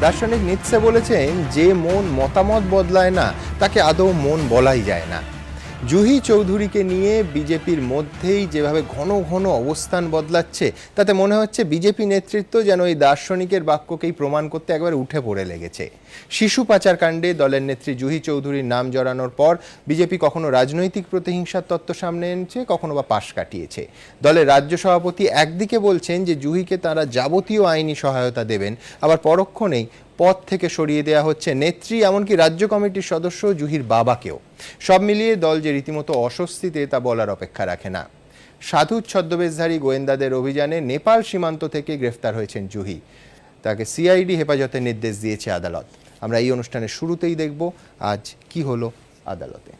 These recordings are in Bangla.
দার্শনিক নিৎসে বলেছেন, যে মন মতামত বদলায় না তাকে আদৌ মন বলাই যায় না। জুহি চৌধুরীকে নিয়ে বিজেপির মধ্যেই যেভাবে ঘন ঘন অবস্থান বদলাচ্ছে, তাতে মনে হচ্ছে বিজেপি নেতৃত্ব যেন এই দার্শনিকের বাক্যকেই প্রমাণ করতে একবার উঠে পড়ে লেগেছে। শিশু পাচার কাণ্ডে দলের নেত্রী জুহি চৌধুরীর নাম জড়ানোর পর বিজেপি কখনো রাজনৈতিক প্রতিহিংসার তত্ত্ব সামনে এনেছে, কখনো বা পাশ কাটিয়েছে। দলের রাজ্য সভাপতি একদিকে বলছেন যে জুহিকে তারা যাবতীয় আইনি সহায়তা দেবেন, আবার পরক্ষণেই পদ থেকে সরিয়ে দেওয়া হচ্ছে নেত্রী, এমনকি রাজ্য কমিটির সদস্য জুহির বাবাকেও। সব মিলিয়ে দল যে রীতিমতো অস্বস্তিতে তা বলার অপেক্ষা রাখে না। সাধু ছদ্মবেশধারী গোয়েন্দাদের অভিযানে নেপাল সীমান্ত থেকে গ্রেফতার হয়েছেন জুহি। তাকে সিআইডি হেফাজতের নির্দেশ দিয়েছে আদালত। আমরা এই অনুষ্ঠানের শুরুতেই দেখব আজ কি হলো আদালতে।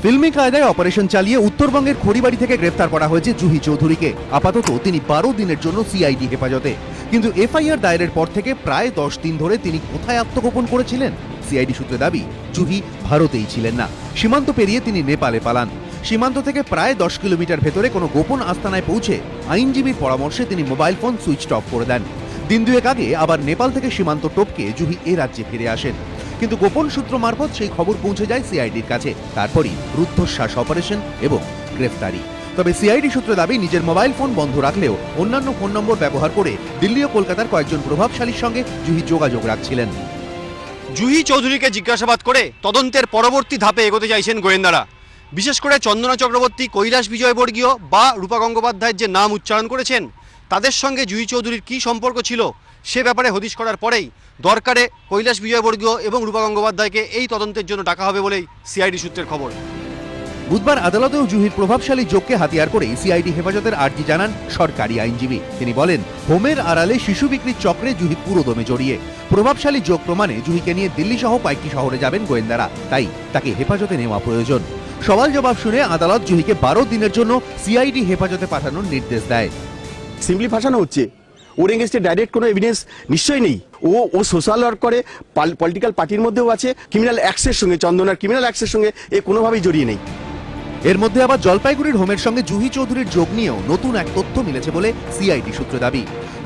ফিল্মি কায়দায় অপারেশন চালিয়ে উত্তরবঙ্গের খড়িবাড়ি থেকে গ্রেফতার করা হয়েছে জুহি চৌধুরীকে। আপাতত তিনি 12 দিনের জন্য সিআইডি হেফাজতে। কিন্তু এফআইআর দায়েরের পর থেকে প্রায় 10 দিন ধরে তিনি কোথায় আত্মগোপন করেছিলেন? সিআইডি সূত্রে দাবি, জুহি ভারতেই ছিলেন না। সীমান্ত পেরিয়ে তিনি নেপালে পালান। সীমান্ত থেকে প্রায় 10 কিলোমিটার ভেতরে কোনো গোপন আস্তানায় পৌঁছে আইনজীবীর পরামর্শে তিনি মোবাইল ফোন সুইচ অফ করে দেন। দিন দুয়েক আগে আবার নেপাল থেকে সীমান্ত টপকে জুহি এ রাজ্যে ফিরে আসেন। কিন্তু গোপন সূত্র মারফত সেই খবর পৌঁছে যায় সিআইডির কাছে। তারপরই রুদ্ধশ্বাস অপারেশন এবং গ্রেফতারি। তবে সিআইডি সূত্রে দাবি, নিজের মোবাইল ফোন বন্ধ রাখলেও অন্যান্য ফোন নম্বর ব্যবহার করে দিল্লি ও কলকাতার কয়েকজন প্রভাবশালীর সঙ্গে জুহি যোগাযোগ রাখছিলেন। জুহি চৌধুরীকে জিজ্ঞাসাবাদ করে তদন্তের পরবর্তী ধাপে এগোতে চাইছেন গোয়েন্দারা। বিশেষ করে চন্দনা চক্রবর্তী, কৈলাস বিজয়বর্গীয় বা রূপা গঙ্গোপাধ্যায়ের যে নাম উচ্চারণ করেছেন, তাদের সঙ্গে জুহি চৌধুরীর কী সম্পর্ক ছিল সে ব্যাপারে হদিশ করার পরেই দরকারে কৈলাস বিজয়বর্গীয় এবং রূপা গঙ্গোপাধ্যায়কে এই তদন্তের জন্য ডাকা হবে বলেই সিআইডি সূত্রের খবর। বুধবার আদালতেও জুহির প্রভাবশালী যোগকে হাতিয়ার করে সিআইডি হেফাজতের আর্জি জানান সরকারি আইনজীবী। তিনি বলেন, হোমের আড়ালে শিশু বিক্রির চক্রে জুহি পুরোদমে জড়িয়ে। প্রভাবশালী যোগ প্রমাণে জুহিকে নিয়ে দিল্লি সহ কয়েকটি শহরে যাবেন গোয়েন্দারা, তাই তাকে হেফাজতে নেওয়া প্রয়োজন। সওয়াল জবাব শুনে আদালত জুহিকে 12 দিনের জন্য সিআইডি হেফাজতে পাঠানোর নির্দেশ দেয়। সিম্পলি ফাঁসানো হচ্ছে, ওর এগেনস্টে ডাইরেক্ট কোনো এভিডেন্স নিশ্চয়ই নেই। ও সোশ্যাল ওয়ার্ক করে, পলিটিক্যাল পার্টির মধ্যেও আছে, ক্রিমিনাল অ্যাক্সের সঙ্গে, চন্দনার ক্রিমিনাল অ্যাক্সের সঙ্গে এ কোনোভাবেই জড়িয়ে নেই। এর মধ্যে আবার জলপাইগুড়ির হোমের সঙ্গে জুহি চৌধুরীর যোগ নিয়েও নতুন এক তথ্য মিলেছে বলে সিআইডি সূত্রে দাবি।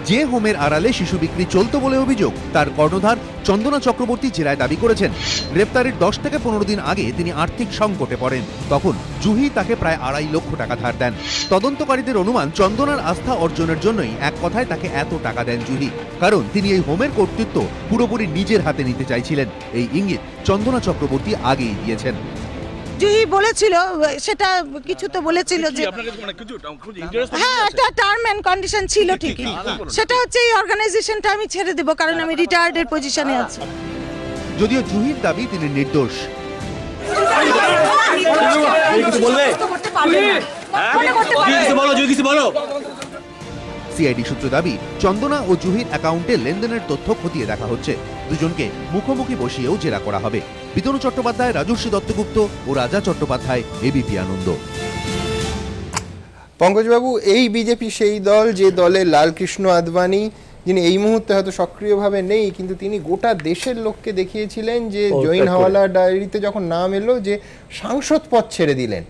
যে হোমের আড়ালে শিশু বিক্রি চলত বলে অভিযোগ, তার কর্ণধার চন্দনা চক্রবর্তী জেরায় দাবি করেছেন, গ্রেপ্তারের 10 থেকে 15 দিন আগে তিনি আর্থিক সংকটে পড়েন। তখন জুহি তাকে প্রায় 2.5 লক্ষ টাকা ধার দেন। তদন্তকারীদের অনুমান, চন্দনার আস্থা অর্জনের জন্যই এক কথায় তাকে এত টাকা দেন জুহি, কারণ তিনি এই হোমের কর্তৃত্ব পুরোপুরি নিজের হাতে নিতে চাইছিলেন। এই ইঙ্গিত চন্দনা চক্রবর্তী আগেই দিয়েছেন। জুহি বলেছিল, সেটা কিছু তো বলেছিল যে হ্যাঁ একটা টার্ম এন্ড কন্ডিশন ছিল ঠিকই, সেটা হচ্ছে এই অর্গানাইজেশনটা আমি ছেড়ে দেব কারণ আমি রিটায়ার্ড এর পজিশনে আছি। যদিও জুহির দাবি তিনি নির্দোষ। সিআইডি সূত্র দাবি, চন্দনা ও জুহির অ্যাকাউন্টে লেনদেনের তথ্য খতিয়ে দেখা হচ্ছে। দুজনকে মুখোমুখি বসিয়েও জেরা করা হবে। বিতনু চট্টোপাধ্যায়, রাজর্ষি দত্তগুপ্ত ও রাজা চট্টোপাধ্যায়, এবিপি আনন্দ। পঙ্কজবাবু, এই বিজেপি সেই দল যে দলে লালকৃষ্ণ আদবানি, যিনি এই মুহূর্তে হয়তো সক্রিয়ভাবে নেই, কিন্তু তিনি গোটা দেশের লোককে দেখিয়েছিলেন যে জৈন হাওয়ালার ডায়েরিতে যখন নাম এলো যে সাংসদ পদ ছেড়ে দিলেন,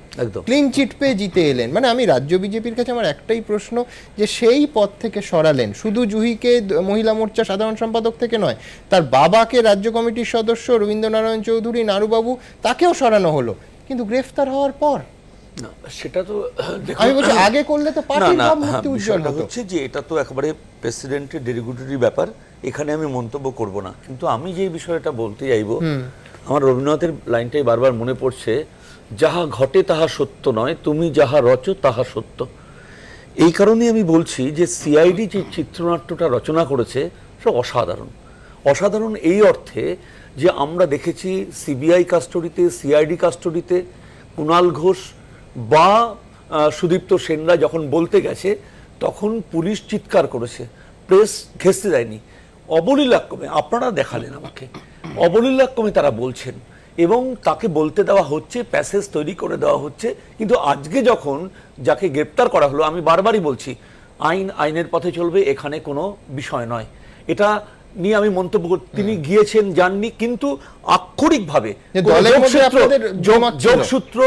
ক্লিন চিট পেয়ে জিতে এলেন। মানে আমি রাজ্য বিজেপির কাছে আমার একটাই প্রশ্ন, যে সেই পদ থেকে সরালেন, শুধু জুহিকে মহিলা মোর্চা সাধারণ সম্পাদক থেকে নয়, তার বাবাকে রাজ্য কমিটির সদস্য রবীন্দ্রনারায়ণ চৌধুরী, নারুবাবু, তাকেও সরানো হলো, কিন্তু গ্রেফতার হওয়ার পর না, সেটা তো আমি বলছি আগে করলে তো পার্টির ভাবমূর্তি উজ্জ্বল হতো। হচ্ছে যে এটা তো একেবারে প্রেসিডেন্টের ডেরিগুটরি ব্যাপার, এখানে আমি মন্তব্য করব না। কিন্তু আমি যে বিষয়টা বলতে চাইবো, আমার রবীন্দ্রনাথের লাইনটাই বারবার মনে পড়ছে, যাহা ঘটে তাহা সত্য নয়, তুমি যাহা রচো তাহা সত্য। এই কারণেই আমি বলছি যে সিআইডি যে চিত্রনাট্যটা রচনা করেছে সেটা অসাধারণ। অসাধারণ এই অর্থে যে আমরা দেখেছি সিবিআই কাস্টডিতে, সিআইডি কাস্টডিতে কুণাল ঘোষ বা সুদীপ্ত সেনরা যখন বলতে গেছে তখন পুলিশ চিৎকার করেছে, প্রেস ঘেঁষতে দেয়নি। অবলীলাক্রমে আপনারা দেখালেন আমাকে, অবলীলাক্রমে তারা বলছেন এবং তাকে বলতে দেওয়া হচ্ছে, প্যাসেজ তৈরি করে দেওয়া হচ্ছে। কিন্তু আজকে যখন যাকে গ্রেপ্তার করা হলো, আমি বারবারই বলছি, আইনের পথে চলবে, এখানে কোনো বিষয় নয়। এটা নিয়ে আমি মন্তব্য করি, তিনি গিয়েছেন যাননি, কিন্তু আক্ষরিকভাবে যোগসূত্র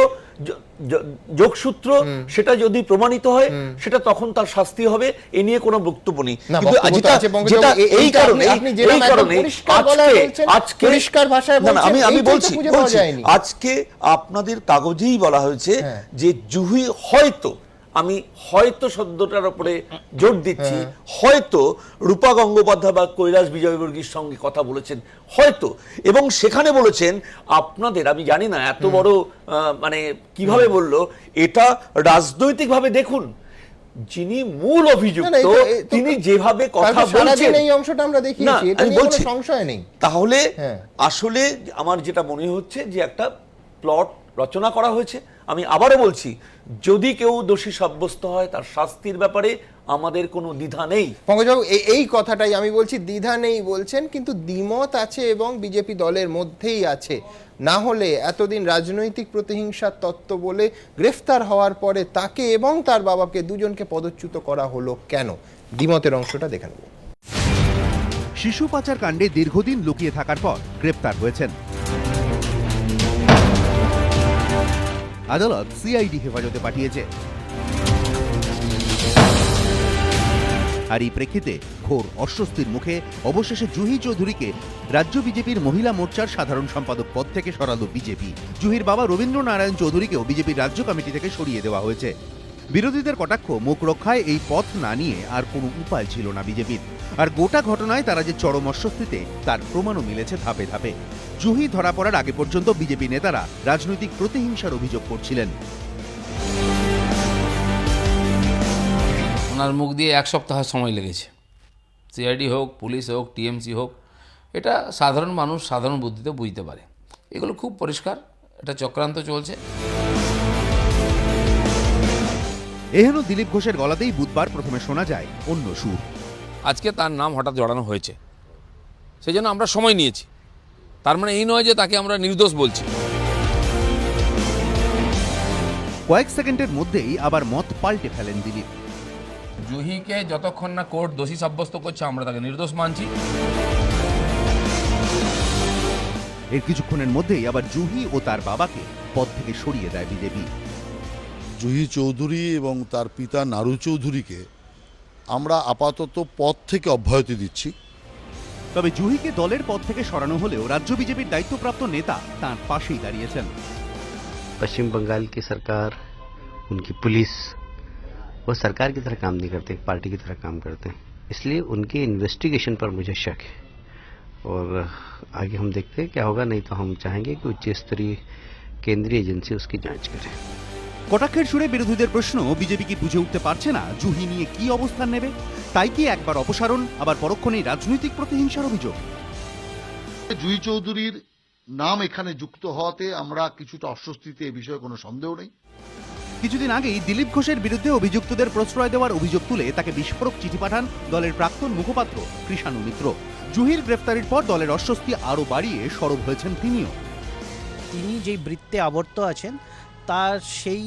যোগসূত্র সেটা যদি প্রমাণিত হয় সেটা তখন তার শাস্তি হবে, এ নিয়ে কোনো বক্তব্য নেই। না, কিন্তু বক্তব্য তো যেটা- আছে পঙ্কজ যেটা বাবু, এই কারণে আপনি যেরকম একদম পরিষ্কার গলায় বলছেন, পরিষ্কার ভাষায় না, না, বলছেন, আমি এইটাই তো বলছি খুঁজে পাওয়া যায়নি। আজকে আপনাদের কাগজেই বলা হয়েছে হ্যাঁ। যে জুহি হয়তো, আমি হয়তো শব্দটার উপরে জোর দিচ্ছি, হয়তো রূপা গঙ্গোপাধ্যায় বা কৈলাস বিজয়বর্গীর সঙ্গে কথা বলেছেন হয়তো, এবং সেখানে বলেছেন আপনাদের, আমি জানি না এত বড় মানে কিভাবে বললো, এটা রাজনৈতিকভাবে দেখুন, যিনি মূল না, না, অভিযুক্ত তো- তিনি যেভাবে কথা কালকে সারাদিন বলছেন, এই অংশটা আমরা না, দেখিয়েছি, এটা আমি নিয়ে কোনো বলছি, সংশয় নেই। তাহলে হ্যাঁ। আসলে আমার যেটা মনে হচ্ছে যে একটা প্লট রচনা করা হয়েছে। আমি আবারও বলছি, যদি কেউ দোষী সাব্যস্ত হয় তার শাস্তির ব্যাপারে আমাদের কোনো দ্বিধা নেই। পঙ্কজবাবু, এই কথাটাই আমি বলছি, দ্বিধা নেই বলছেন, কিন্তু দ্বিমত আছে এবং বিজেপি দলের মধ্যেই আছে। না হলে এতদিন রাজনৈতিক প্রতিহিংসার তত্ত্ব বলে গ্রেফতার হওয়ার পরে তাকে এবং তার বাবাকে দুজনকে পদচ্যুত করা হলো কেন? দ্বিমতের অংশটা দেখে নেব। শিশু পাচার কাণ্ডে দীর্ঘদিন লুকিয়ে থাকার পর গ্রেপ্তার হয়েছেন। আদালত সিআইডি হেফাজতে পাঠিয়েছে। আর এই প্রেক্ষিতে ঘোর অস্বস্তির মুখে অবশেষে জুহি চৌধুরীকে রাজ্য বিজেপির মহিলা মোর্চার সাধারণ সম্পাদক পদ থেকে সরালো বিজেপি। জুহির বাবা রবীন্দ্র নারায়ণ চৌধুরীকেও বিজেপির রাজ্য কমিটি থেকে সরিয়ে দেওয়া হয়েছে। বিরোধীদের কটাক্ষ, মুখ রক্ষায় এই পথ না নিয়ে আর কোনো উপায় ছিল না বিজেপির। আর গোটা ঘটনায় তারা যে চরম অস্বস্তিতে তার প্রমাণও মিলেছে ধাপে ধাপে। জুহি ধরা পড়ার আগে পর্যন্ত বিজেপি নেতারা রাজনৈতিক প্রতিহিংসার অভিযোগ করছিলেন। ওনার মুখ দিয়ে 1 সপ্তাহ সময় লেগেছে। সিআইডি হোক, পুলিশ হোক, টিএমসি হোক, এটা সাধারণ মানুষ সাধারণ বুদ্ধিতে বুঝতে পারে। এগুলো খুব পরিষ্কার, এটা চক্রান্ত চলছে। এহেন দিলীপ ঘোষের গলাতেই বুধবার প্রথমে শোনা যায় অন্য সুর। আজকে তার নাম হঠাৎ জড়ানো হয়েছে, সেই জন্য আমরা সময় নিয়েছি। তার মানে এই নয় যে তাকে আমরা নির্দোষ বলছি। কয়েক সেকেন্ডের মধ্যেই আবার মত পাল্টে ফেলেন দিলীপ। জুহিকে যতক্ষণ না কোর্ট দোষী সাব্যস্ত করছে আমরা তাকে নির্দোষ মানছি। এর কিছুক্ষণের মধ্যেই আবার জুহি ও তার বাবাকে পদ থেকে সরিয়ে দেয় বিজেপি। জুহি চৌধুরী এবং তার পিতা নারু চৌধুরীকে আমরা আপাতত পদ থেকে অব্যাহতি দিচ্ছি। তবে জুহিকে দলের পদ থেকে সরানো হলেও রাজ্য বিজেপির দায়িত্বপ্রাপ্ত নেতা তাঁর পাশেই দাঁড়িয়েছেন। पश्चिम बंगाल की सरकार, उनकी पुलिस, वो सरकार की तरह काम नहीं करते, पार्टी की तरह काम करते हैं, इसलिए उनके इन्वेस्टिगेशन पर मुझे शक है। और आगे हम देखते हैं क्या होगा, नहीं तो हम चाहेंगे कि उच्च स्तरीय केंद्रीय एजेंसी उसकी जांच करे। কটাক্ষের সুরে বিরোধীদের প্রশ্ন, বিজেপি কি বুঝে উঠতে পারছে না জুহি নিয়ে কি অবস্থান নেবে? তাই কি একবার অপসারণ, আবার পরক্ষণেই রাজনৈতিক প্রতিহিংসার অভিযোগ? জুহি চৌধুরীর নাম এখানে যুক্ত হওয়াতে আমরা কিছুটা অস্বস্তিতে, এ বিষয়ে কোনো সন্দেহ নেই। কিছুদিন আগেই দিলীপ ঘোষের বিরুদ্ধে অভিযুক্তদের প্রশ্রয় দেওয়ার অভিযোগ তুলে তাকে বিস্ফোরক চিঠি পাঠান দলের প্রাক্তন মুখপাত্র কৃষাণু মিত্র। জুহির গ্রেফতারির পর দলের অস্বস্তি আরও বাড়িয়ে সরব হয়েছেন তিনিও। তিনি যেই বৃত্তে আবর্ত আছেন তার সেই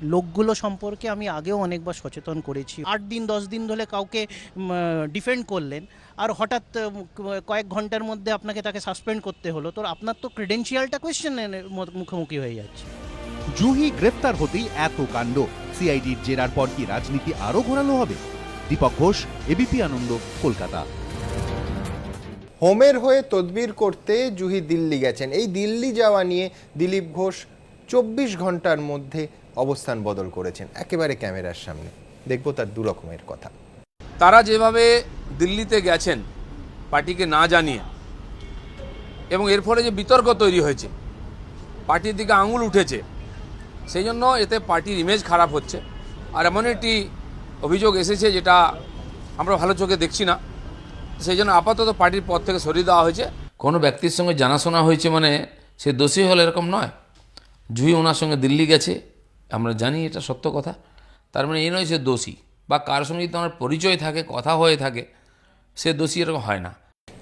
লোকগুলো সম্পর্কে আমি আগেও অনেকবার সচেতন করেছি। 8 দিন 10 দিন ধরে কাউকে ডিফেন্ড করলেন আর হঠাৎ কয়েক ঘন্টার মধ্যে আপনাকে তাকে সাসপেন্ড করতে হলো, তো আপনার তো ক্রেডেন্সিয়ালটা কোয়েশ্চেনের মুখোমুখি হয়ে যাচ্ছে। জুহি গ্রেফতার হতেই এত কাণ্ড, সিআইডির জেরার পর কি রাজনীতি আরও ঘোরালো হবে? দীপক ঘোষ, এবিপি আনন্দ, কলকাতা। হোমের হয়ে তদবির করতে জুহি দিল্লি গেছেন। এই দিল্লি যাওয়া নিয়ে দিলীপ ঘোষ 24 ঘন্টার মধ্যে অবস্থান বদল করেছেন একেবারে ক্যামেরার সামনে। দেখব তার দু রকমের কথা। তারা যেভাবে দিল্লিতে গেছেন পার্টিকে না জানিয়ে, এবং এর ফলে যে বিতর্ক তৈরি হয়েছে, পার্টির দিকে আঙুল উঠেছে, সেই জন্য এতে পার্টির ইমেজ খারাপ হচ্ছে। আর এমন একটি অভিযোগ এসেছে যেটা আমরা ভালো চোখে দেখছি না, সেই জন্য আপাতত পার্টির পদ থেকে সরিয়ে দেওয়া হয়েছে। কোনো ব্যক্তির সঙ্গে জানাশোনা হয়েছে মানে সে দোষী হলে এরকম নয়। জুহি ওনার সঙ্গে দিল্লি গেছে, আমরা জানি এটা সত্য কথা, তার মানে এই নয় সে দোষী, বা কার সঙ্গে যদি আমার পরিচয় থাকে, কথা হয়ে থাকে, সে দোষী এরকম হয় না।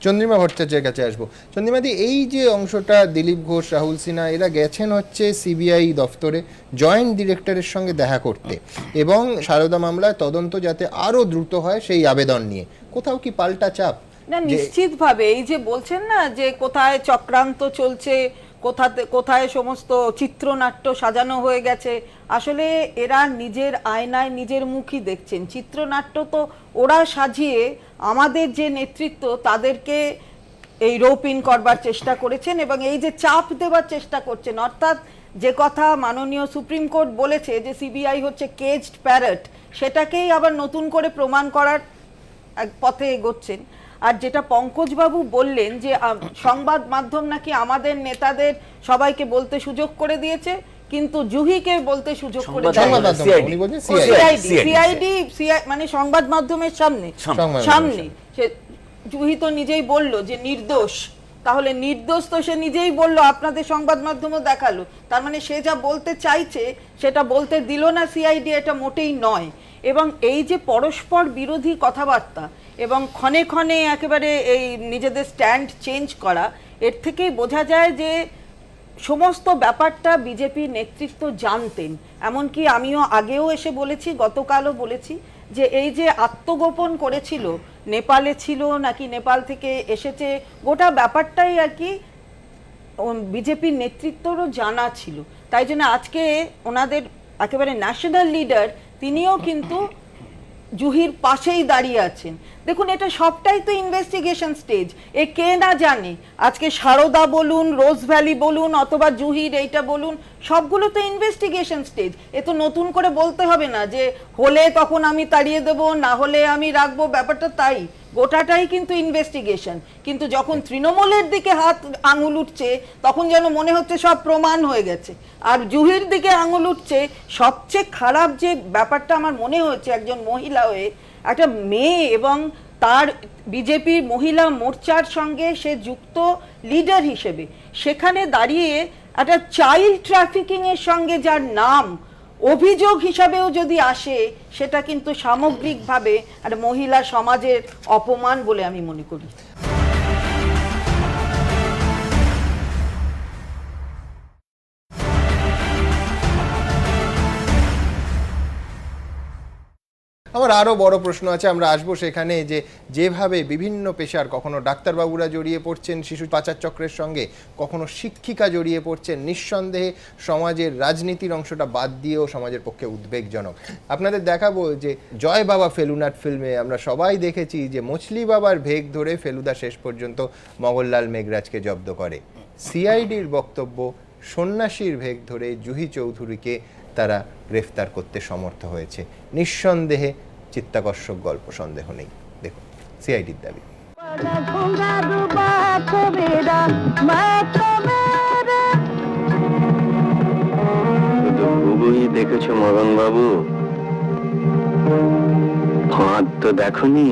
চন্দ্রিমা ভট্টাচার্যের কাছে আসবো। চন্দ্রিমাদি, এই যে অংশটা দিলীপ ঘোষ, রাহুল সিনহা এরা গেছেন হচ্ছে সিবিআই দফতরে জয়েন্ট ডিরেক্টরের সঙ্গে দেখা করতে এবং সারদা মামলায় তদন্ত যাতে আরো দ্রুত হয় সেই আবেদন নিয়ে, কোথাও কি পাল্টা চাপ? না, নিশ্চিতভাবে এই যে বলছেন না যে কোথায় চক্রান্ত চলছে, কোথায় সমস্ত চিত্রনাট্য সাজানো হয়ে গেছে। আসলে এরা নিজের আয়নায় নিজের মুখই দেখছেন। চিত্রনাট্য তো ওরা সাজিয়ে আমাদের যে নেতৃত্ব তাদেরকে এই রোপ ইন করবার চেষ্টা করেছেন এবং এই যে চাপ দেওয়ার চেষ্টা করছেন, অর্থাৎ যে কথা মাননীয় সুপ্রিম কোর্ট বলেছে যে সিবিআই হচ্ছে কেজড প্যারট, সেটাকেই আবার নতুন করে প্রমাণ করার এক পথে এগোচ্ছেন। আর যেটা পঙ্কজবাবু বললেন যে সংবাদ মাধ্যম নাকি আমাদের নেতাদের সবাইকে বলতে সুযোগ করে দিয়েছে, কিন্তু জুহিকে বলতে সুযোগ করে সিআইডি মানে সংবাদ মাধ্যমের সামনে সে জুহি তো নিজেই বলল যে নির্দোষ। তাহলে নির্দোষ তো সে নিজেই বললো, আপনাদের সংবাদ মাধ্যমও দেখালো। তার মানে সে যা বলতে চাইছে সেটা বলতে দিল না সিআইডি, এটা মোটেই নয়। এবং এই যে পরস্পর বিরোধী কথাবার্তা এবং ক্ষণে ক্ষণে একেবারে এই নিজেদের স্ট্যান্ড চেঞ্জ করা, এর থেকেই বোঝা যায় যে সমস্ত ব্যাপারটা বিজেপি নেতৃত্ব জানতেন। এমনকি আমিও আগেও এসে বলেছি, গতকালও বলেছি যে এই যে আত্মগোপন করেছিল, নেপালে ছিল নাকি নেপাল থেকে এসেছে, গোটা ব্যাপারটাই আর কি বিজেপির নেতৃত্বরও জানা ছিল। তাই জন্য আজকে ওনাদের একেবারে ন্যাশনাল লিডার তিনিও কিন্তু জুহির পাশেই দাঁড়িয়ে আছেন। দেখুন, এটা সবটাই তো ইনভেস্টিগেশন স্টেজ। এ কে না জানে, আজকে সারদা বলুন, রোজ ভ্যালি বলুন, অথবা জুহির এইটা বলুন, সবগুলো তো ইনভেস্টিগেশন স্টেজ। এ তো নতুন করে বলতে হবে না যে হলে তখন আমি তাড়িয়ে দেবো, না হলে আমি রাখবো, ব্যাপারটা তাই, গোটাটাই কিন্তু ইনভেস্টিগেশন। কিন্তু যখন তৃণমূলের দিকে আঙুল উঠছে তখন যেন মনে হচ্ছে সব প্রমাণ হয়ে গেছে, আর জুহির দিকে আঙুল উঠছে। সবচেয়ে খারাপ যে ব্যাপারটা আমার মনে হচ্ছে, একজন মহিলা হয়ে, একটা মেয়ে এবং তার বিজেপির মহিলা মোর্চার সঙ্গে সে যুক্ত লিডার হিসেবে, সেখানে দাঁড়িয়ে একটা চাইল্ড ট্রাফিকিং এর সঙ্গে যার নাম অভিযোগ হিসাবেও যদি আসে, সেটা কিন্তু সামগ্রিকভাবে একটা মহিলা সমাজের অপমান বলে আমি মনে করি। আমার আরও বড় প্রশ্ন আছে, আমরা আসবো সেখানে, যে যেভাবে বিভিন্ন পেশার, কখনো ডাক্তারবাবুরা জড়িয়ে পড়ছেন শিশু পাচার চক্রের সঙ্গে, কখনো শিক্ষিকা জড়িয়ে পড়ছেন, নিঃসন্দেহে সমাজের রাজনীতির অংশটা বাদ দিয়েও সমাজের পক্ষে উদ্বেগজনক। আপনাদের দেখাবো যে জয় বাবা ফেলুনার ফিল্মে আমরা সবাই দেখেছি যে মছলি বাবার ভেগ ধরে ফেলুদা শেষ পর্যন্ত মগনলাল মেঘরাজকে জব্দ করে। সিআইডির বক্তব্য, সন্ন্যাসীর ভেগ ধরে জুহি চৌধুরীকে তারা গ্রেফতার করতে সমর্থ হয়েছে। নিঃসন্দেহে চিত্তাকর্ষক গল্প, সন্দেহ নেই। দেখুন সিআইডির দাবি। দেখেছো মগন বাবু, ফাঁদ তো দেখনি।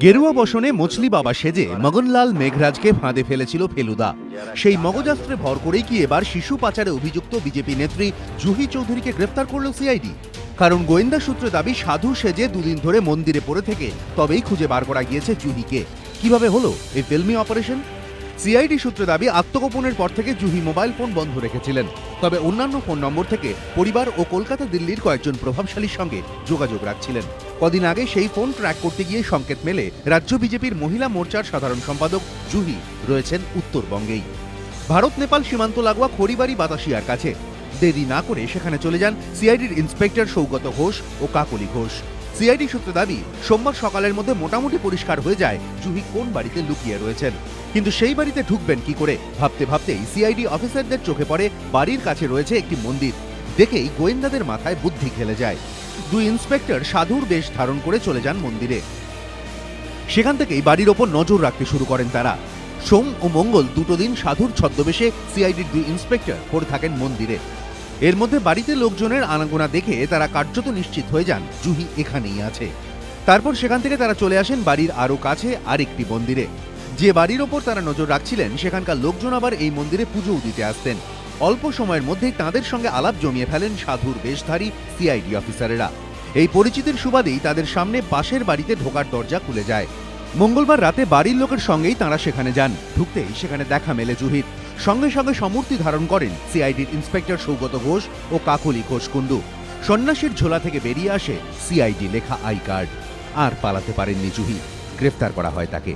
গেরুয়া বসনে মছলি বাবা সেজে মগনলাল মেঘরাজকে ফাঁদে ফেলেছিল ফেলুদা। সেই মগজাস্ত্রে ভর করেই কি এবার শিশু পাচারে অভিযুক্ত বিজেপি নেত্রী জুহি চৌধুরীকে গ্রেফতার করল সিআইডি। কারণ গোয়েন্দা সূত্রে দাবি, সাধু সেজে দুদিন ধরে মন্দিরে পড়ে থেকে তবেই খুঁজে বার করা গিয়েছে জুহিকে। কিভাবে হলো এই ফিল্মি অপারেশন? সিআইডি সূত্রে দাবি, আত্মগোপনের পর থেকে জুহি মোবাইল ফোন বন্ধ রেখেছিলেন, তবে অন্যান্য ফোন নম্বর থেকে পরিবার ও কলকাতা দিল্লির কয়েকজন প্রভাবশালীর সঙ্গে যোগাযোগ রাখছিলেন। কদিন আগে সেই ফোন ট্র্যাক করতে গিয়ে সংকেত মেলে রাজ্য বিজেপির মহিলা মোর্চার সাধারণ সম্পাদক জুহি রয়েছেন উত্তরবঙ্গেই, ভারত নেপাল সীমান্ত লাগোয়া খড়িবাড়ি বাতাসিয়ার কাছে। দেরি না করে সেখানে চলে যান সিআইডির ইন্সপেক্টর সৌগত ঘোষ ও কাকলি ঘোষ। সিআইডি সূত্রে দাবি, সোমবার সকালের মধ্যে মোটামুটি পরিষ্কার হয়ে যায় জুহি কোন বাড়িতে লুকিয়ে রয়েছেন। কিন্তু সেই বাড়িতে ঢুকবেন কি করে ভাবতে ভাবতেই সিআইডি অফিসারদের চোখে পড়ে বাড়ির কাছে রয়েছে একটি মন্দির। দেখেই গোয়েন্দাদের মাথায় বুদ্ধি খেলে যায়। দুই ইন্সপেক্টর সাধুর বেশ ধারণ করে চলে যান মন্দিরে। সেখান থেকেই বাড়ির ওপর নজর রাখতে শুরু করেন তারা। সোম ও মঙ্গল দুটো দিন সাধুর ছদ্মবেশে সিআইডির দুই ইন্সপেক্টর পড়ে থাকেন মন্দিরে। এর মধ্যে বাড়িতে লোকজনের আনাগোনা দেখে তারা কার্যত নিশ্চিত হয়ে যান জুহি এখানেই আছে। তারপর সেখান থেকে তারা চলে আসেন বাড়ির আরও কাছে আরেকটি মন্দিরে। যে বাড়ির ওপর তারা নজর রাখছিলেন সেখানকার লোকজন আবার এই মন্দিরে পুজোও দিতে আসতেন। অল্প সময়ের মধ্যেই তাঁদের সঙ্গে আলাপ জমিয়ে ফেলেন সাধুর বেশধারী সিআইডি অফিসারেরা। এই পরিচিতির সুবাদেই তাদের সামনে পাশের বাড়িতে ঢোকার দরজা খুলে যায়। মঙ্গলবার রাতে বাড়ির লোকের সঙ্গেই তাঁরা সেখানে যান। ঢুকতেই সেখানে দেখা মেলে জুহির। সঙ্গে সঙ্গে সমূর্তি ধারণ করেন সিআইডির ইন্সপেক্টর সৌগত ঘোষ ও কাকলি ঘোষ কুণ্ডু। সন্ন্যাসীর ঝোলা থেকে বেরিয়ে আসে সিআইডি লেখা আই কার্ড। আর পালাতে পারেননি জুহি, গ্রেফতার করা হয় তাকে।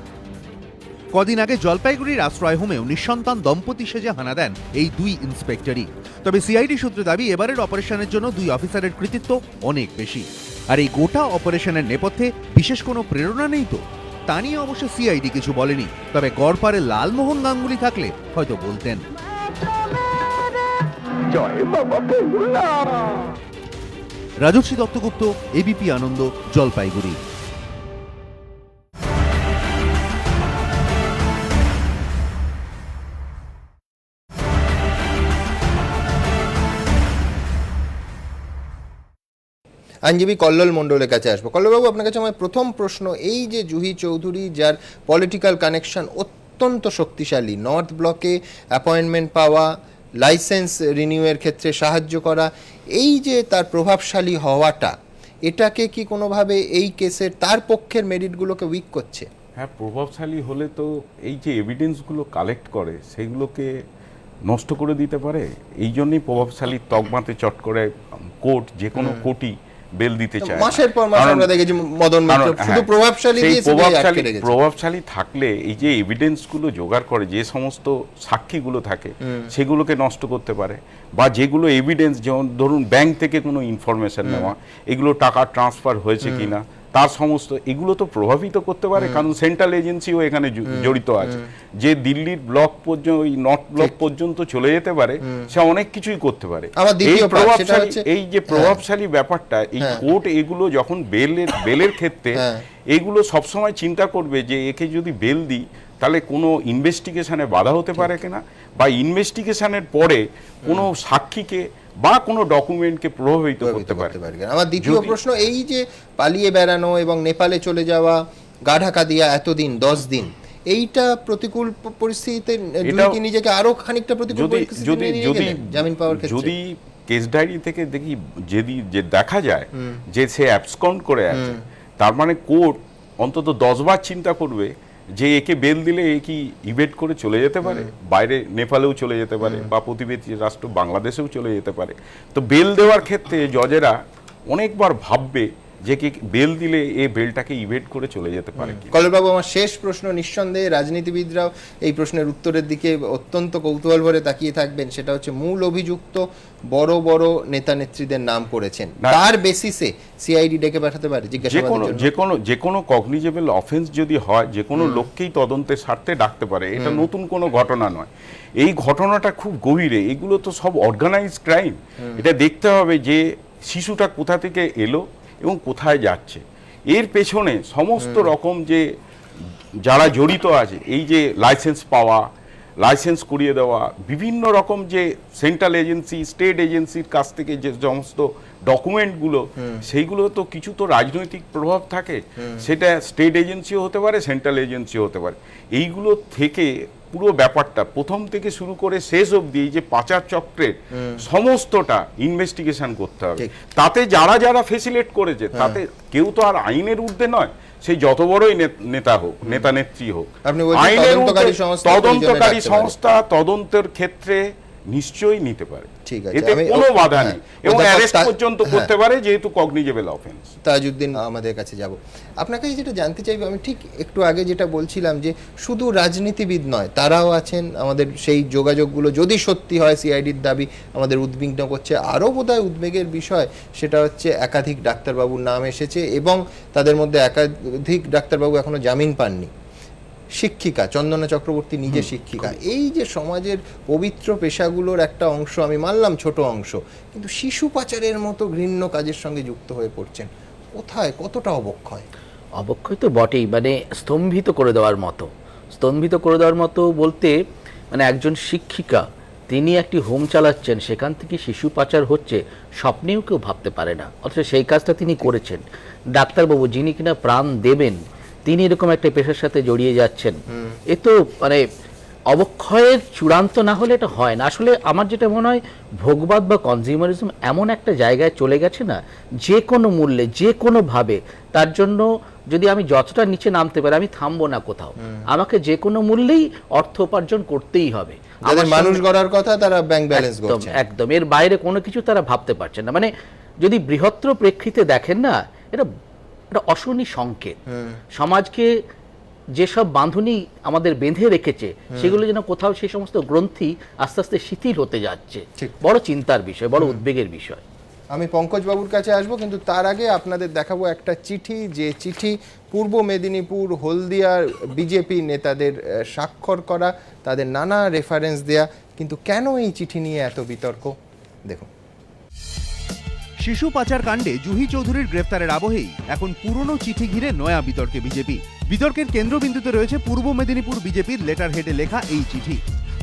কদিন আগে জলপাইগুড়ির আশ্রয় হোমেও নিঃসন্তান দম্পতি সেজে হানা দেন এই দুই ইন্সপেক্টরই। তবে সিআইডি সূত্রে দাবি এবারের অপারেশনের জন্য দুই অফিসারের কৃতিত্ব অনেক বেশি। আর এই গোটা অপারেশনের নেপথ্যে বিশেষ কোনো প্রেরণা নেই তো, তা নিয়ে অবশ্য সিআইডি কিছু বলেনি। তবে গড়পাড়ে লালমোহন গাঙ্গুলি থাকলে হয়তো বলতেন। রাজর্ষি দত্তগুপ্ত, এবিপি আনন্দ, জলপাইগুড়ি। আইনজীবী কল্লোল মণ্ডলের কাছে আসবো। কল্লোলবাবু, আপনার কাছে আমার প্রথম প্রশ্ন, এই যে জুহি চৌধুরী, যার পলিটিক্যাল কানেকশন অত্যন্ত শক্তিশালী, নর্থ ব্লকে অ্যাপয়েন্টমেন্ট পাওয়া, লাইসেন্স রিনিউয়ের ক্ষেত্রে সাহায্য করা, এই যে তার প্রভাবশালী হওয়াটা, এটাকে কি কোনোভাবে এই কেসের তার পক্ষের মেরিটগুলোকে উইক করছে? হ্যাঁ, প্রভাবশালী হলে তো এই যে এভিডেন্সগুলো কালেক্ট করে সেগুলোকে নষ্ট করে দিতে পারে। এই জন্যই প্রভাবশালী তকমাতে চট করে কোর্ট, যে কোনো কোর্টই বেল দিতে চায়। মাসের পর মাস আমরা দেখেছি মদন মিত্র শুধু প্রভাবশালী দিয়ে আটকে রেখেছে। প্রভাবশালী থাকলে এই যে এভিডেন্সগুলো জোগাড় করে, যে সমস্ত সাক্ষীগুলো থাকে সেগুলোকে নষ্ট করতে পারে, বা যেগুলো এভিডেন্স, যেমন ধরুন ব্যাংক থেকে কোনো ইনফরমেশন নেওয়া, এগুলো টাকা ট্রান্সফার হয়েছে কিনা, তার সমস্ত এগুলো তো প্রভাবিত করতে পারে, কারণ সেন্ট্রাল এজেন্সিও এখানে জড়িত আছে। যে দিল্লির ব্লক পর্যন্ত, ওই নর্থ ব্লক পর্যন্ত চলে যেতে পারে, সে অনেক কিছুই করতে পারে। এই যে প্রভাবশালী ব্যাপারটা, এই কোর্ট এগুলো যখন বেলের ক্ষেত্রে এগুলো সবসময় চিন্তা করবে যে একে যদি বেল দিই তাহলে কোনো ইনভেস্টিগেশনে বাধা হতে পারে কিনা, বা ইনভেস্টিগেশনের পরে কোনো সাক্ষীকে বা কোনো ডকুমেন্টকে প্রভাবিত করতে পারে। আমার দ্বিতীয় প্রশ্ন, এই যে পালিয়ে বেড়ানো এবং নেপালে চলে যাওয়া, গা ঢাকা দিয়া এতদিন 10 দিন, এইটা প্রতিকূল পরিস্থিতিতে নিজেকে আরো খানিকটা প্রতিকূল পরিস্থিতিতে নিয়ে গেলেন জামিন পাওয়ার ক্ষেত্রে? যদি কেস ডায়েরি থেকে দেখি, যে দেখা যায় যে সে অ্যাবসকন্ড করে আছে, তার মানে কোর্ট অন্তত 10 বার চিন্তা করবে যে একে বেল দিলে এ কি ইভেট করে চলে যেতে পারে, বাইরে নেপালেও চলে যেতে পারে, বা প্রতিবেশী রাষ্ট্র বাংলাদেশেও চলে যেতে পারে। তো বেল দেওয়ার ক্ষেত্রে জজেরা অনেকবার ভাববে যে কি বেল দিলে এই বেলটাকে ইভেট করে চলে যেতে পারে। কল্লোলবাবু, আমার শেষ প্রশ্ন, নিঃসন্দেহে রাজনীতিবিদরাও এই প্রশ্নের উত্তরের দিকে অত্যন্ত কৌতূহল ভরে তাকিয়ে থাকবেন, সেটা হচ্ছে মূল অভিযুক্ত বড় বড় নেতা নেত্রীদের নাম করেছেন, তার বেসিসে সিআইডি ডেকে পাঠাতে পারে জিজ্ঞাসাবাদের জন্য? যে কোনো কগনিজেবল অফেন্স যদি হয়, যে কোনো লোককেই তদন্তের স্বার্থে ডাকতে পারে। এটা নতুন কোনো ঘটনা নয়, এই ঘটনাটা খুব গভীরে, এগুলো তো সব অর্গানাইজড ক্রাইম। এটা দেখতে হবে যে শিশুটা কোথা থেকে এলো এবং কোথায় যাচ্ছে, এর পেছনে সমস্ত রকম যে যারা জড়িত আছে, এই যে লাইসেন্স পাওয়া, লাইসেন্স করিয়ে দেওয়া, বিভিন্ন রকম যে সেন্ট্রাল এজেন্সি, স্টেট এজেন্সির কাছ থেকে যে সমস্ত ডকুমেন্টগুলো, সেইগুলো তো কিছু তো রাজনৈতিক প্রভাব থাকে, সেটা স্টেট এজেন্সিও হতে পারে, সেন্ট্রাল এজেন্সিও হতে পারে। এইগুলো থেকে পুরো ব্যাপারটা প্রথম থেকে শুরু করে শেষ অবধি এই যে পাচার চক্রের সমস্তটা ইনভেস্টিগেশন করতে হবে। তাতে যারা যারা ফেসিলেট করেছে, তাতে কেউ তো আর আইনের ঊর্ধ্বে নয়, সেই যত বড়ই নেতা হোক, নেতা নেত্রী হোক, আইনের তদন্তকারী সংস্থা তদন্তের ক্ষেত্রে নিশ্চয়ই নিতে পারে, ঠিক আছে, এতে কোনো বাধা নেই, এবং অ্যারেস্ট পর্যন্ত করতে পারে, যেহেতু কগনিজেবল অফেন্স। তাজউদ্দিন আমাদের কাছে যাব, আপনার কাছে যেটা জানতে চাইবো, আমি ঠিক একটু আগে যেটা বলছিলাম যে শুধু রাজনীতিবিদ নয়, তারাও আছেন, আমাদের সেই যোগাযোগগুলো যদি সত্যি হয়, সিআইডির দাবি আমাদের উদ্বিগ্ন করছে। আরও বোধহয় উদ্বেগের বিষয়, সেটা হচ্ছে একাধিক ডাক্তারবাবুর নাম এসেছে, এবং তাদের মধ্যে একাধিক ডাক্তারবাবু এখনো জামিন পাননি। শিক্ষিকা চন্দনা চক্রবর্তী নিজে শিক্ষিকা, এই যে সমাজের পবিত্র পেশাগুলোর একটা অংশ, আমি মানলাম ছোট অংশ, কিন্তু শিশু পাচারের মতো ঘৃণ্য কাজের সঙ্গে যুক্ত হয়ে পড়ছেন, কোথায় কতটা অবক্ষয়? অবক্ষয় তো বটেই, মানে স্তম্ভিত করে দেওয়ার মতো বলতে, মানে একজন শিক্ষিকা, তিনি একটি হোম চালাচ্ছেন, সেখান থেকে শিশু পাচার হচ্ছে, স্বপ্নেও কেউ ভাবতে পারে না, অথচ সেই কাজটা তিনি করেছেন। ডাক্তারবাবু, যিনি কিনা প্রাণ দেবেন, তিনি এরকম একটা পেশার সাথে জড়িয়ে যাচ্ছেন, এ তো মানে অবক্ষয়ের চূড়ান্ত না হলে এটা হয় না। আসলে আমার যেটা মনে হয়, ভোগবাদ বা কনজিউমারিজম এমন একটা জায়গায় চলে গেছে না, যে কোনো মূল্যে, যে কোনোভাবে, তার জন্য যদি আমি যতটা নিচে নামতে পারি, আমি থামবো না কোথাও, আমাকে যে কোনো মূল্যেই অর্থ উপার্জন করতেই হবে। মানুষ গড়ার কথা, তারা ব্যাংক ব্যালেন্স করছে, একদম এর বাইরে কোনো কিছু তারা ভাবতে পারছে না। মানে যদি বৃহত্তর প্রেক্ষিতে দেখেন না, এটা অশনি সংকেত, সমাজকে যেসব বাঁধনি আমাদের বেঁধে রেখেছে সেগুলো যেন কোথাও সেই সমস্ত গ্রন্থি আস্তে আস্তে শিথিল হতে যাচ্ছে। বড় চিন্তার বিষয়, বড় উদ্বেগের বিষয়। আমি পঙ্কজ বাবুর কাছে আসবো, কিন্তু তার আগে আপনাদের দেখাবো একটা চিঠি, যে চিঠি পূর্ব মেদিনীপুর হলদিয়ার বিজেপি নেতাদের স্বাক্ষর করা, তাদের নানা রেফারেন্স দেয়া। কিন্তু কেন এই চিঠি নিয়ে এত বিতর্ক, দেখুন। শিশু পাচার কাণ্ডে জুহি চৌধুরীর গ্রেফতারের আবহেই এখন পুরনো চিঠি ঘিরে নয়া বিতর্কে বিজেপি। বিতর্কের কেন্দ্রবিন্দুতে রয়েছে পূর্ব মেদিনীপুর বিজেপির লেটার হেডে লেখা এই চিঠি।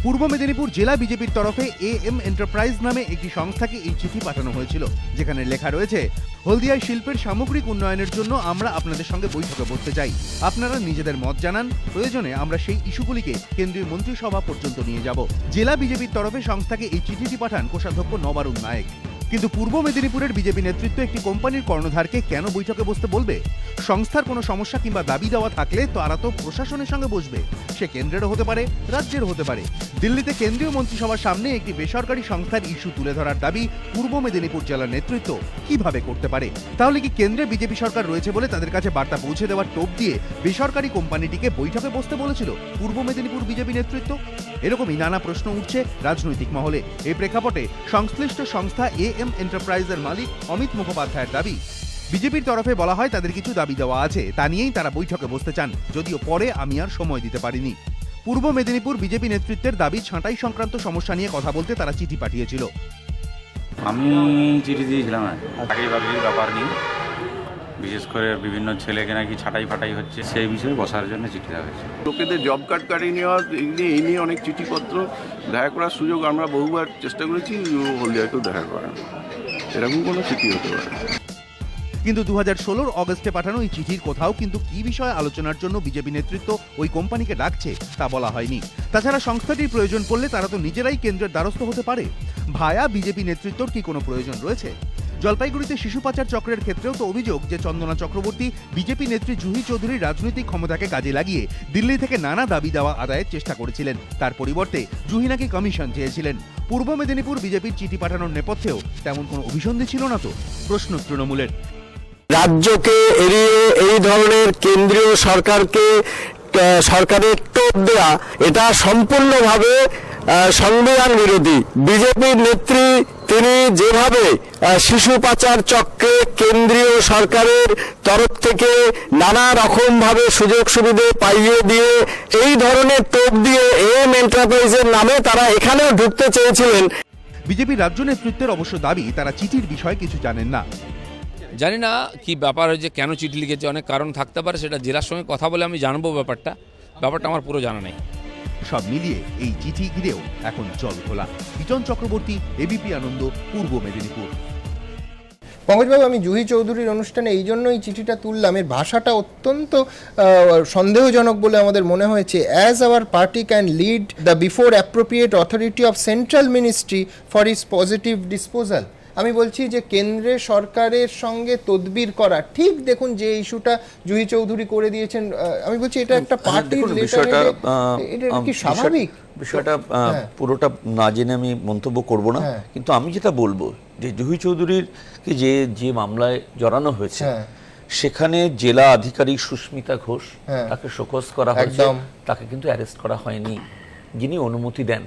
পূর্ব মেদিনীপুর জেলা বিজেপির তরফে AM এন্টারপ্রাইজ নামে একটি সংস্থাকে এই চিঠি পাঠানো হয়েছিল, যেখানে লেখা রয়েছে, হলদিয়ায় শিল্পের সামগ্রিক উন্নয়নের জন্য আমরা আপনাদের সঙ্গে বৈঠকে বসতে চাই। আপনারা নিজেদের মত জানান, প্রয়োজনে আমরা সেই ইস্যুগুলিকে কেন্দ্রীয় মন্ত্রিসভা পর্যন্ত নিয়ে যাব। জেলা বিজেপির তরফে সংস্থাকে এই চিঠিটি পাঠান কোষাধ্যক্ষ নবারুণ নায়েক। কিন্তু পূর্ব মেদিনীপুরের বিজেপি নেতৃত্ব একটি কোম্পানির কর্ণধারকে কেন বৈঠকে বসতে বলবে? সংস্থার কোনো সমস্যা কিংবা দাবি দেওয়া থাকলে তারা তো প্রশাসনের সঙ্গে বসবে, সে কেন্দ্রেরও হতে পারে, রাজ্যেরও হতে পারে। দিল্লিতে কেন্দ্রীয় মন্ত্রিসভার সামনে একটি বেসরকারি সংস্থার ইস্যু তুলে ধরার দাবি পূর্ব মেদিনীপুর জেলার নেতৃত্ব কিভাবে করতে পারে? তাহলে কি কেন্দ্রে বিজেপি সরকার রয়েছে বলে তাদের কাছে বার্তা পৌঁছে দেওয়ার টোপ দিয়ে বেসরকারি কোম্পানিটিকে বৈঠকে বসতে বলেছিল পূর্ব মেদিনীপুর বিজেপি নেতৃত্ব? এরকমই নানা প্রশ্ন উঠছে রাজনৈতিক মহলে। এই প্রেক্ষাপটে সংশ্লিষ্ট সংস্থা AM এন্টারপ্রাইজের মালিক অমিত মুখোপাধ্যায়ের দাবি, বিজেপির তরফে বলা হয় তাদের কিছু দাবি দেওয়া আছে, তা নিয়েই তারা বৈঠকে বসতে চান, যদিও পরে আমি আর সময় দিতে পারিনি। পূর্ব মেদিনীপুর বিজেপি নেতৃত্বের দাবি ছাঁটাই সংক্রান্ত সমস্যা নিয়ে কথা বলতে তারা চিঠি পাঠিয়েছিল। আমি চিঠি দিয়েছিলাম চাকরি বাকরির ব্যাপার নিয়ে, বিশেষ করে বিভিন্ন ছেলেকে নাকি ছাঁটাই ফাটাই হচ্ছে, সেই বিষয়ে বসার জন্য চিঠি দেওয়া হয়েছে। লোকেদের জব কার্ড কাটিয়ে নেওয়া, এই নিয়ে অনেক চিঠিপত্র দেখা করার সুযোগ আমরা বহুবার চেষ্টা করেছি, হলদিয়াকেও দেখা করা, এরকম কোনো চিঠি হতে পারে। কিন্তু 2016 অগস্টে পাঠানো এই চিঠির কোথাও কিন্তু কি বিষয়ে আলোচনার জন্য বিজেপি নেতৃত্ব ওই কোম্পানিকে ডাকছে তা বলা হয়নি। তাছাড়া সংস্থাটির প্রয়োজন পড়লে তারা তো নিজেরাই কেন্দ্রের দ্বারস্থ হতে পারে। ভায়া বিজেপি নেতৃত্বর কি কোনো প্রয়োজন রয়েছে? জলপাইগুড়িতে শিশু পাচার চক্রের ক্ষেত্রেও তো অভিযোগ যে চন্দনা চক্রবর্তী বিজেপি নেত্রী জুহি চৌধুরীর রাজনৈতিক ক্ষমতাকে কাজে লাগিয়ে দিল্লি থেকে নানা দাবি দেওয়া আদায়ের চেষ্টা করেছিলেন। তার পরিবর্তে জুহি নাকি কমিশন চেয়েছিলেন। পূর্ব মেদিনীপুর বিজেপির চিঠি পাঠানোর নেপথ্যেও তেমন কোনো অভিসন্ধি ছিল না তো, প্রশ্ন তৃণমূলের। রাজ্যকে এড়িয়ে এই ধরনের কেন্দ্রীয় সরকারকে সরকারের টোপ দেয়া, এটা সম্পূর্ণভাবে সংবিধান বিরোধী। বিজেপির নেত্রী তিনি যেভাবে শিশু পাচার চক্রে কেন্দ্রীয় সরকারের তরফ থেকে নানা রকম ভাবে সুযোগ সুবিধা পাইয়ে দিয়ে এই ধরনের টোপ দিয়ে AM এন্টারপ্রাইজের নামে তারা এখানেও ঢুকতে চেয়েছিলেন। বিজেপি রাজ্য নেতৃত্বের অবশ্য দাবি তারা চিঠির বিষয়ে কিছু জানেন না। জানি না কি ব্যাপার হয়েছে, কেন চিঠি লিখেছে, অনেক কারণ থাকতে পারে, সেটা জেলার সঙ্গে কথা বলে আমি জানবো। ব্যাপারটা আমার পুরো জানা নেই। সব মিলিয়ে এই চিঠি ঘিরেও এখন জল খোলা। বিজন চক্রবর্তী, ABP আনন্দ, পূর্ব মেদিনীপুর। পঙ্কজবাবু, আমি জুহি চৌধুরীর অনুষ্ঠানে এই জন্য এই চিঠিটা তুললাম, এর ভাষাটা অত্যন্ত সন্দেহজনক বলে আমাদের মনে হয়েছে। As our party can lead the before appropriate authority of central ministry for is positive disposal. আমি বলছি যে কেন্দ্রের সরকারের সঙ্গে তদবির করা, ঠিক দেখুন যে ইস্যুটা জুহি চৌধুরী করে দিয়েছেন, আমি বলছি এটা একটা পার্টির লেটার, এটা কি স্বাভাবিক? বিষয়টা পুরোটা না জেনে আমি মন্তব্য করব না, কিন্তু আমি যেটা বলবো যে জুহি চৌধুরীর যে মামলায় জড়ানো হয়েছে সেখানে জেলা আধিকারিক সুস্মিতা ঘোষ, তাকে শোকজ করা হয়েছে, তাকে কিন্তু অ্যারেস্ট করা হয়নি। যিনি অনুমতি দেন,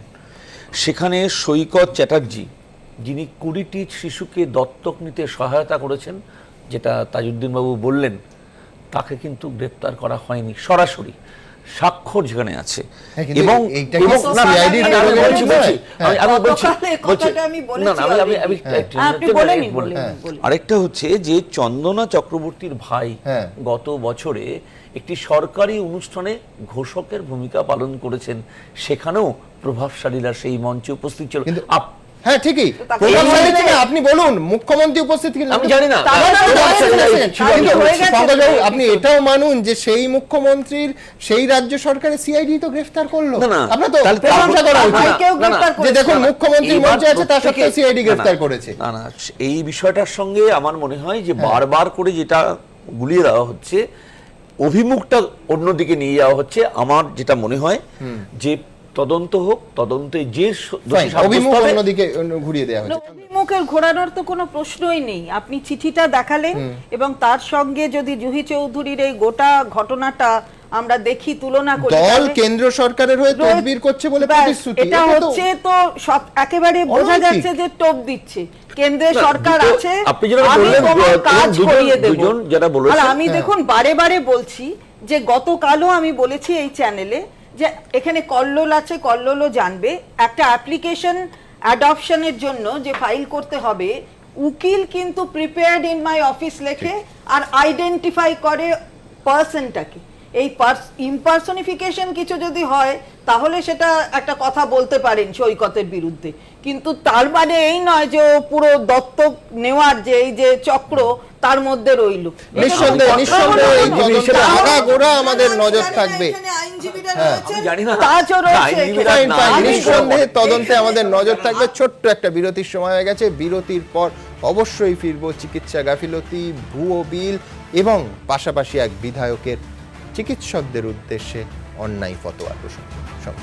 সেখানে সৈকত চ্যাটার্জি যিনি 20টি শিশুকে দত্তক নিতে সহায়তা করেছেন, যেটা তাজউদ্দিন বাবু বললেন, তাকে কিন্তু গ্রেপ্তার করা হয়নি। সরাসরি স্বাক্ষর যেখানে আছে। এবং আরেকটা হচ্ছে যে চন্দনা চক্রবর্তীর ভাই গত বছরে একটি সরকারি অনুষ্ঠানে ঘোষকের ভূমিকা পালন করেছেন, সেখানেও প্রভাবশালীরা সেই মঞ্চে উপস্থিত ছিল। হ্যাঁ ঠিকই, আপনি বলুন মুখ্যমন্ত্রী উপস্থিত ছিলেন, আমি জানি না। আপনি এটাও মানুন যে সেই মুখ্যমন্ত্রীর সেই রাজ্য সরকারের CID তো গ্রেফতার করলো, আপনার তো প্রশংসা করা উচিত যে দেখুন মুখ্যমন্ত্রীর মঞ্চে আছে, তার সত্ত্বেও CID গ্রেফতার করেছে। না না, এই বিষয়টার সঙ্গে আমার মনে হয় যে বারবার করে যেটা গুলিয়ে দেওয়া হচ্ছে, অভিমুখটা অন্যদিকে নিয়ে যাওয়া হচ্ছে। আমার যেটা মনে হয় যে তদন্ত হোক, তদন্তে যে অভিমুখের ঘোরানোর তো কোনো প্রশ্নই নেই। আপনি চিঠিটা দেখালেন এবং তার সঙ্গে যদি জুহি চৌধুরীর এই গোটা ঘটনাটা আমরা দেখি, তুলনা করি, দল তাহলে কেন্দ্র সরকারের হয়ে তদবির করছে বলে ব্যাস, প্রতিশ্রুতি, এটা হচ্ছে তো সব একেবারে বোঝা অনৈতিক। যাচ্ছে যে টোপ দিচ্ছে। কেন্দ্রের না, সরকার দুটো- আছে, আপনি যেটা আমি বললেন, তোমার কাজ দুজন- করিয়ে দেব। দুজন যারা বলেছেন, আর আমি হ্যাঁ। দেখুন বারে বারে বলছি যে গতকালও আমি বলেছি এই চ্যানেলে যে এখানে কল্লোল আছে, কল্লোলও জানবে, একটা অ্যাপ্লিকেশন অ্যাডপশনের জন্য যে ফাইল করতে হবে, উকিল কিন্তু প্রিপেয়ার্ড ইন মাই অফিস লেখে আর আইডেন্টিফাই করে পার্সনটাকে। এই ইমপারসনিফিকেশন কিছু যদি হয় তাহলে সেটা একটা কথা বলতে পারেন সৈকতের বিরুদ্ধে, কিন্তু তার মানে এই নয় যে ও পুরো দত্তক নেওয়ার যে এই যে চক্র তার মধ্যে রইল। নিঃসন্দেহে নিঃসন্দেহে এই তদন্তে আগাগোড়া আমাদের নজর থাকবে। হ্যাঁ, ফাইন, ফাইন, নিঃসন্দেহে তদন্তে আমাদের নজর থাকবে। ছোট্ট একটা বিরতির সময় হয়ে গেছে, বিরতির পর অবশ্যই ফিরবো চিকিৎসা গাফিলতি, ভুয়ো বিল এবং পাশাপাশি এক বিধায়কের চিকিৎসকদের উদ্দেশ্যে অন্যায় ফতোয়ার প্রসঙ্গে।